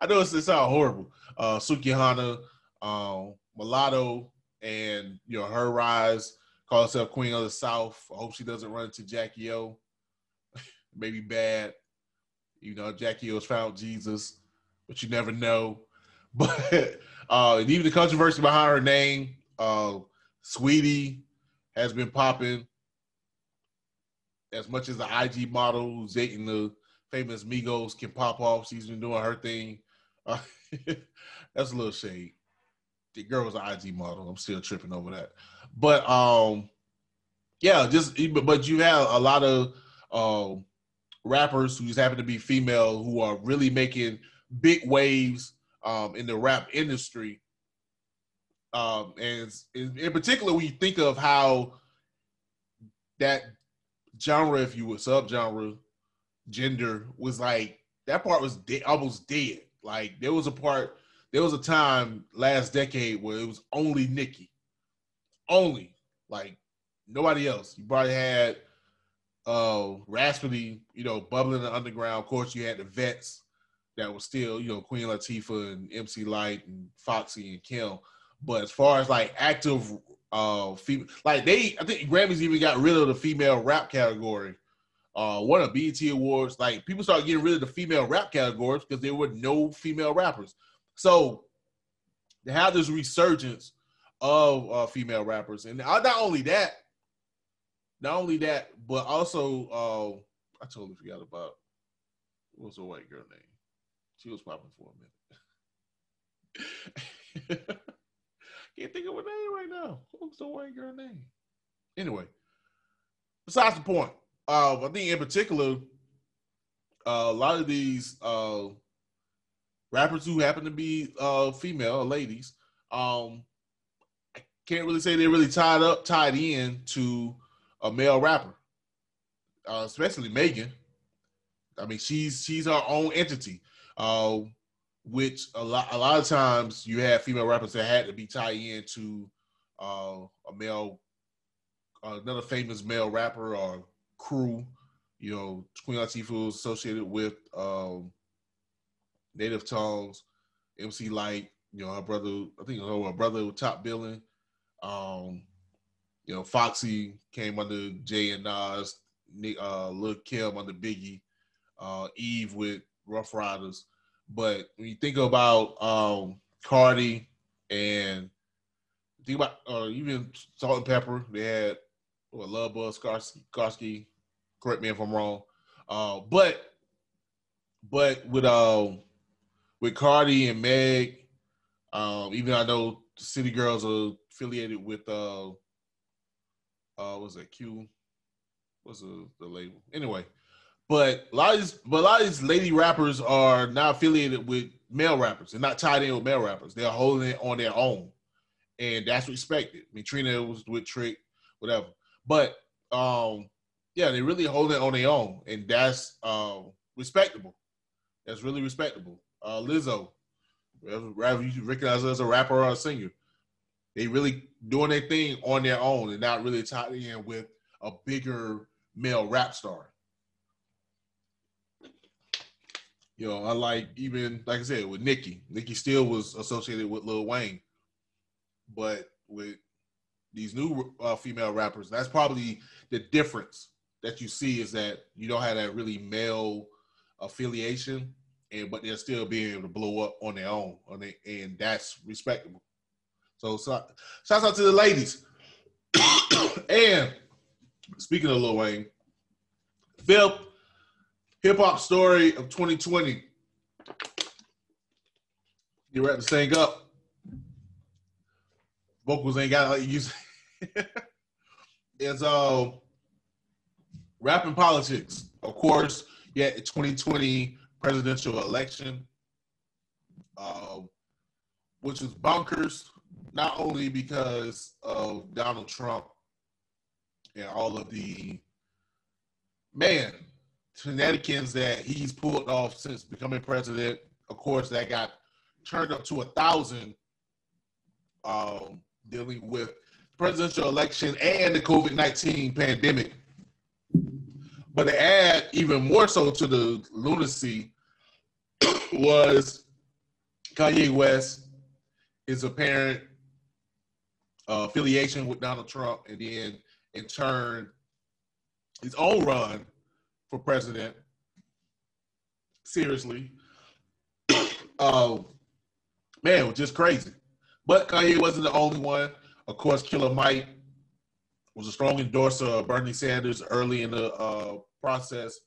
I know it sounds horrible. Sukihana, Mulatto, and her rise, call herself Queen of the South. I hope she doesn't run into Jackie O. Maybe bad. Jackie O's found Jesus, but you never know. But and even the controversy behind her name, Sweetie has been popping. As much as the IG model who's dating the famous Migos can pop off, she's been doing her thing. That's a little shade. The girl was an IG model. I'm still tripping over that. But but you have a lot of rappers who just happen to be female who are really making big waves in the rap industry. And in particular, when you think of how that genre, if you would, subgenre, gender, was like, that part was almost dead. Like, there was a time last decade where it was only Nicki. Only. Like, nobody else. You probably had Raspity, bubbling in the underground. Of course, you had the vets that was still, Queen Latifah and MC Lyte and Foxy and Kim. But as far as like active female, like I think Grammys even got rid of the female rap category. One of BET Awards, like, people started getting rid of the female rap categories because there were no female rappers. So they have this resurgence of female rappers, and not only that, but also I totally forgot about, what was the white girl name? She was popping for a minute. Can't think of her name right now. What's the white girl name? Anyway, besides the point, I think in particular, a lot of these rappers who happen to be female or ladies, I can't really say they're really tied in to a male rapper, especially Megan. I mean, she's her own entity, which a lot of times you have female rappers that had to be tied into a male, another famous male rapper or crew. You know, Queen Latifah was associated with Native Tongues, MC Light. You know, her brother. I think her brother was top billing. You know, Foxy came under Jay and Nas. Lil Kim under Biggie. Eve with Rough Riders. But when you think about Cardi and think about even Salt and Pepper, they had Love Buzz, Skarsky. Correct me if I'm wrong. But with Cardi and Meg, even I know City Girls are affiliated with what's that Q? What's the label? Anyway. But a lot of these lady rappers are not affiliated with male rappers. They're not tied in with male rappers. They're holding it on their own. And that's respected. I mean, Trina was with Trick, whatever. But yeah, they really hold it on their own. And that's respectable. That's really respectable. Lizzo, rather you recognize her as a rapper or a singer. They really doing their thing on their own and not really tied in with a bigger male rap star. You know, unlike even, like I said, with Nicki. Nicki still was associated with Lil Wayne. But with these new female rappers, that's probably the difference that you see is that you don't have that really male affiliation, but they're still being able to blow up on their own. And that's respectable. So shouts out to the ladies. And speaking of Lil Wayne, Phil, hip-hop story of 2020. You ready to sing up? Vocals ain't got like you use. It's rap and politics. Of course, yeah, the 2020 presidential election, which was bonkers, not only because of Donald Trump and all of the shenanigans that he's pulled off since becoming president. Of course, that got turned up to 1,000 dealing with the presidential election and the COVID-19 pandemic. But to add even more so to the lunacy was Kanye West, his apparent affiliation with Donald Trump, and then in turn, his own run for president. Seriously. Man, it was just crazy. But Kanye wasn't the only one. Of course, Killer Mike was a strong endorser of Bernie Sanders early in the process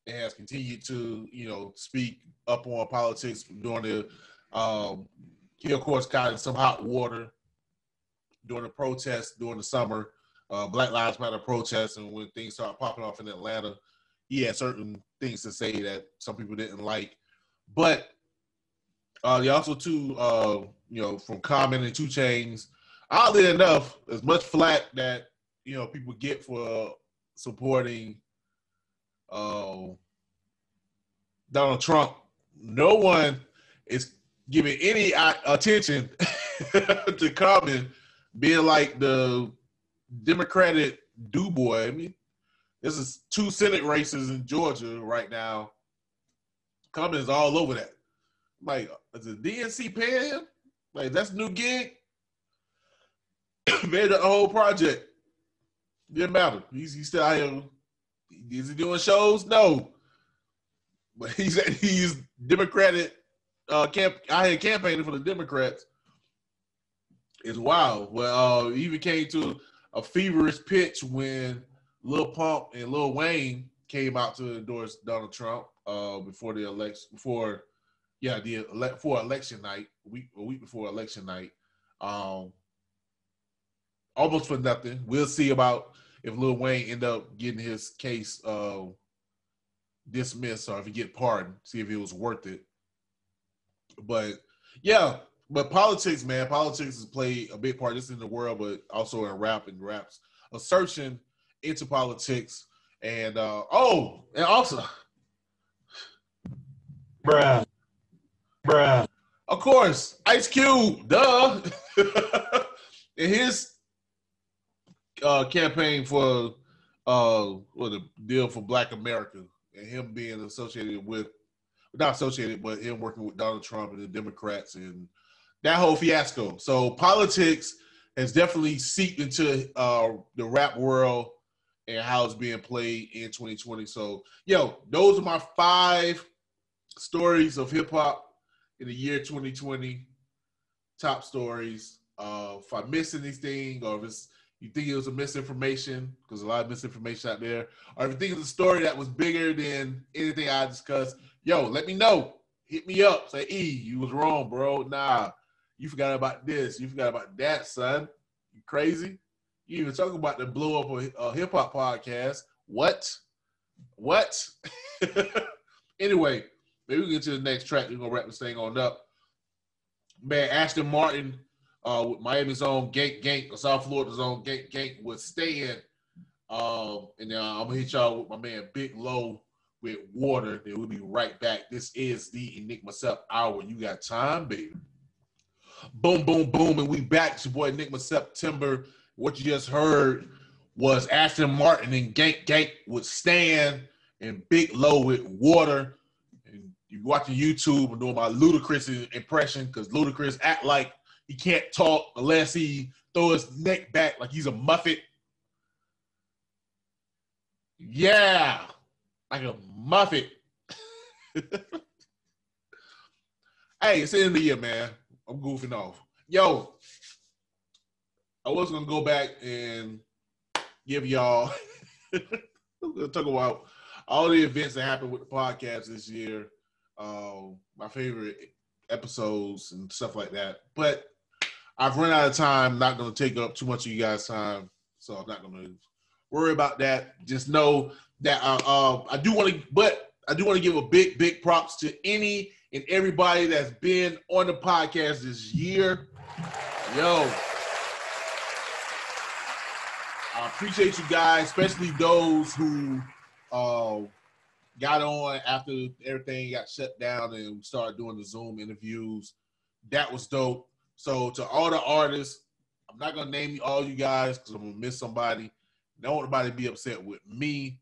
and has continued to, speak up on politics during the he, of course, got in some hot water during the protests during the summer, Black Lives Matter protests, and when things started popping off in Atlanta, he had certain things to say that some people didn't like. But he also, too, from Common and 2 Chainz, oddly enough, as much flack that, people get for supporting Donald Trump, no one is giving any attention to Common being like the Democratic do-boy. I mean, this is 2 Senate races in Georgia right now. Common is all over that. Like, is the DNC paying him? Like, that's a new gig? Made the whole project. Didn't matter. He's still out here. Is he doing shows? No. But he's Democratic out here campaigning for the Democrats. It's wild. Well, he even came to a feverish pitch when Lil Pump and Lil Wayne came out to endorse Donald Trump before the election, before Yeah, for election night, a week before election night. Almost for nothing. We'll see about if Lil Wayne end up getting his case dismissed or if he get pardoned. See if it was worth it. But yeah, but politics, man, politics has played a big part just in the world, but also in rap and rap's assertion into politics. And and also, Bruh. of course, Ice Cube, duh. In his campaign for the deal for Black America and him being associated with, not associated, but him working with Donald Trump and the Democrats and that whole fiasco. So politics has definitely seeped into the rap world and how it's being played in 2020. So, those are my 5 stories of hip hop in the year 2020. Top stories. If I miss anything, or if you think it was a misinformation, because a lot of misinformation out there, or if you think it's a story that was bigger than anything I discussed, let me know. Hit me up. Say, E, you was wrong, bro. Nah, you forgot about this. You forgot about that, son. You crazy? You even talking about the blow up a hip hop podcast. What? Anyway, maybe we get to the next track. We're going to wrap this thing on up. Man, Ashton Martin, with Miami's own Gank, South Florida's own Gank was staying. And then I'm going to hit y'all with my man Big Low with Water. Then we'll be right back. This is the Enigma Sept Hour. You got time, baby. Boom, boom, boom. And we back. It's your boy Enigma September. What you just heard was Ashton Martin and Gank with Stan and Big Low with Water. And you watching YouTube and doing my Ludacris impression because Ludacris act like he can't talk unless he throw his neck back like he's a Muppet. Yeah, like a Muppet. Hey, it's the end of the year, man. I'm goofing off. Yo, I was going to go back and give y'all, I'm going to talk about all the events that happened with the podcast this year, my favorite episodes and stuff like that. But I've run out of time. Not going to take up too much of you guys' time, so I'm not going to worry about that. Just know that I do want to give a big props to any and everybody that's been on the podcast this year. Yo, I appreciate you guys, especially those who got on after everything got shut down and we started doing the Zoom interviews. That was dope. So to all the artists, I'm not gonna name all you guys because I'm gonna miss somebody. Don't want anybody to be upset with me,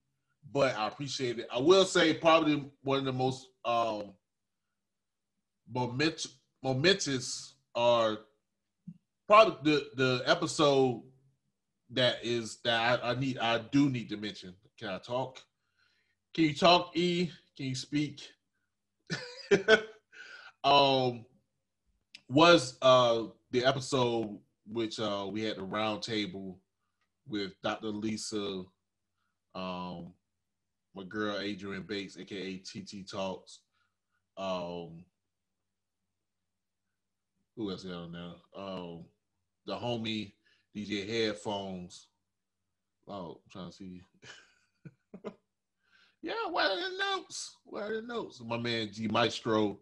but I appreciate it. I will say probably one of the most momentous are probably the episode that I do need to mention. Can I talk? Can you talk, E? Can you speak? Was the episode which we had the round table with Dr. Lisa, my girl Adrian Bates, aka TT Talks. Who else is on there? The homie DJ Headphones. Oh, I'm trying to see. Yeah, what are the notes? My man G Maestro,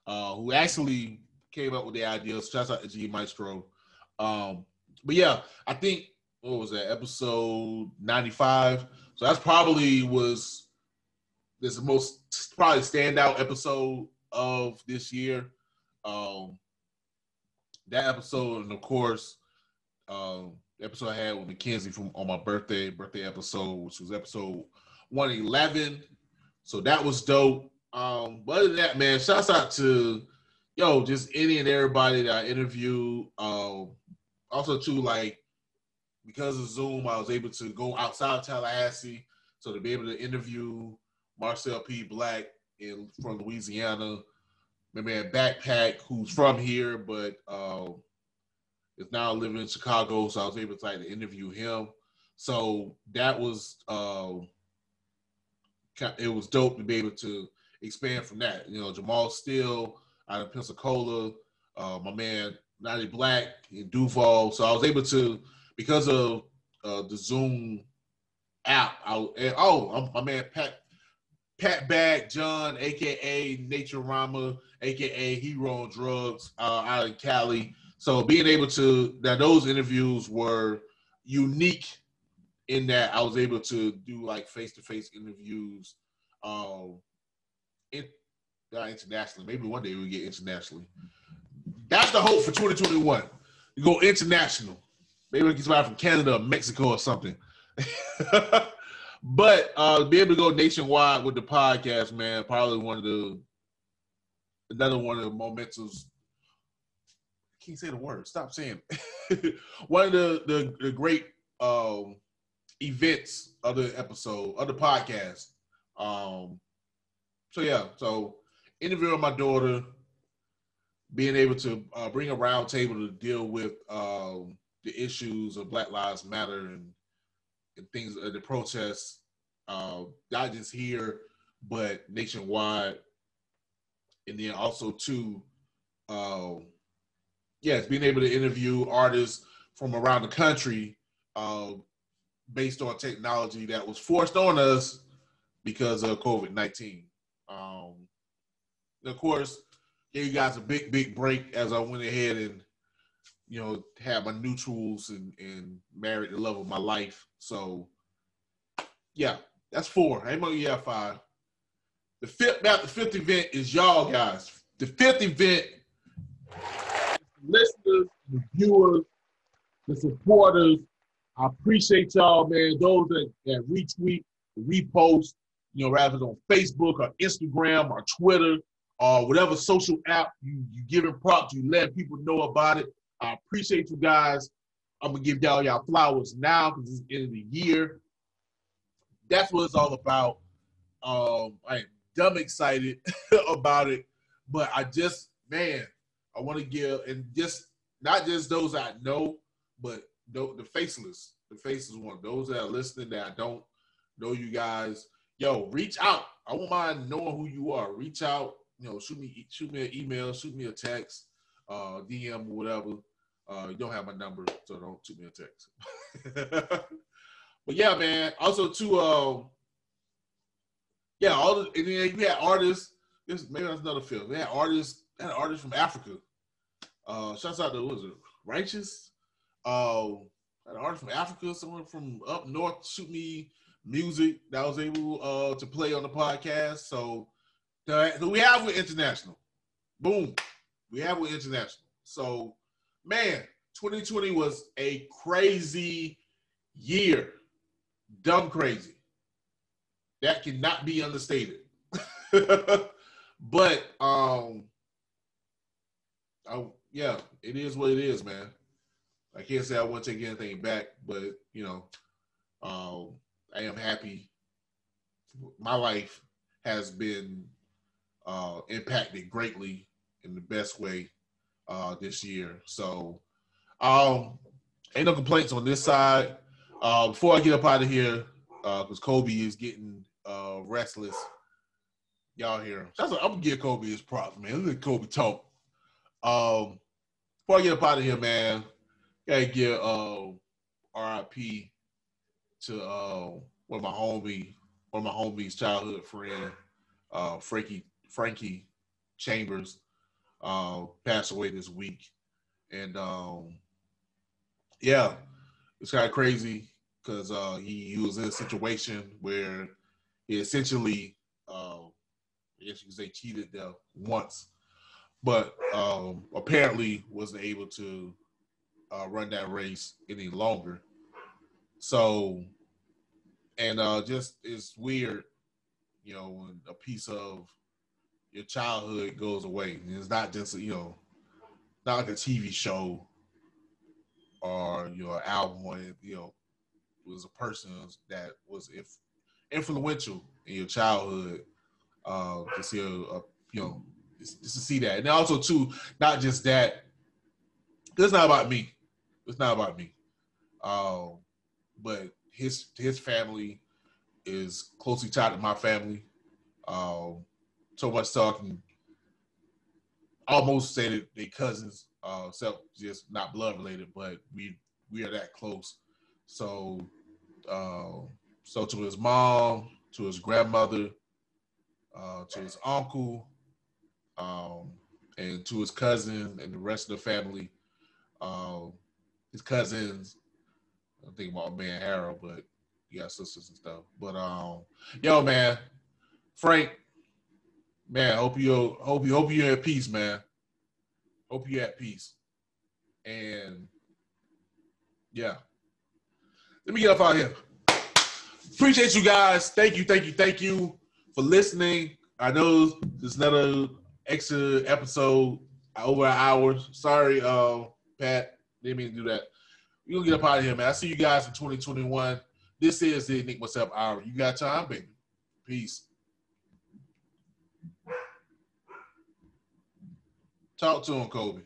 who actually came up with the idea. Shouts out to G Maestro. But yeah, I think, what was that, episode 95? So that's probably this most probably standout episode of this year. That episode, and of course, the episode I had with Mackenzie on my birthday episode, which was episode 111. So that was dope. But other than that, man, shouts out to just any and everybody that I interviewed. Also too, like, because of Zoom, I was able to go outside of Tallahassee, so to be able to interview Marcel P. Black from Louisiana, my man Backpack, who's from here but is now living in Chicago, so I was able to interview him. So that was it was dope to be able to expand from that. You know, Jamal Steele out of Pensacola, my man Natty Black in Duval. So I was able to, because of the Zoom app. My man Pat Bag John, aka Nature Rama, aka Hero on Drugs, out in Cali. So being able to, now those interviews were unique in that I was able to do like face-to-face interviews internationally. Maybe one day we'll get internationally. That's the hope for 2021. You go international. Maybe we get somebody from Canada or Mexico or something. But be able to go nationwide with the podcast, man, probably another one of the momentous. I can't say the word. Stop saying it. One of the great events of the episode of the podcast. So interviewing my daughter, being able to bring a round table to deal with the issues of Black Lives Matter and things, the protests, not just here, but nationwide. And then also too, it's being able to interview artists from around the country based on technology that was forced on us because of COVID-19. Of course, gave you guys a big break as I went ahead and, had my neutrals and married the love of my life. So, yeah, that's 4. I ain't gonna get 5. The fifth event is y'all guys. The 5th event, the listeners, the viewers, the supporters. I appreciate y'all, man. Those that retweet, repost, rather on Facebook or Instagram or Twitter or whatever social app you giving props, you let people know about it. I appreciate you guys. I'm gonna give y'all flowers now because it's the end of the year. That's what it's all about. I am dumb excited about it, but I want to give, and just not just those I know, but the faceless one, those that are listening that I don't know you guys. Yo, reach out. I won't mind knowing who you are. Reach out. Shoot me an email, shoot me a text, DM or whatever. You don't have my number, so don't shoot me a text. But yeah, man. Also, too, and then you had artists. Maybe that's another field. They had artists from Africa. Shouts out to, what was it, Righteous? An artist from Africa, someone from up north shoot me music that I was able to play on the podcast. So we have with international. Boom. We have with international. So, man, 2020 was a crazy year. Dumb crazy. That cannot be understated. But it is what it is, man. I can't say I won't take anything back, but I am happy. My life has been impacted greatly in the best way this year. So ain't no complaints on this side. Before I get up out of here, because Kobe is getting restless. Y'all hear him. I'm gonna give Kobe his props, man. Look at Kobe talk. Before I get up out of here, man, gotta give RIP to one of my homies' childhood friend, Frankie Chambers, passed away this week. And it's kind of crazy because he was in a situation where he essentially, I guess you could say, cheated there once, but apparently wasn't able to run that race any longer. So, and just it's weird, when a piece of your childhood goes away. And it's not just, not like a TV show or an album, or was a person that was influential in your childhood. To see just to see that, and also too, not just that. It's not about me. It's not about me. But his family is closely tied to my family. So so much so I can almost say that they cousins, except just not blood related, but we are that close. So so to his mom, to his grandmother, to his uncle, and to his cousin and the rest of the family, his cousins. I'm thinking about man Harold, but he got sisters and stuff. But yo, man, Frank, man, hope you're at peace, man. Hope you're at peace. And yeah, let me get up out of here. Appreciate you guys. Thank you for listening. I know there's another extra episode over an hour. Sorry, Pat, didn't mean to do that. We're gonna get up out of here, man. I see you guys in 2021. This is the Enigma Sept Hour. You got time, baby. Peace. Talk to him, Kobe.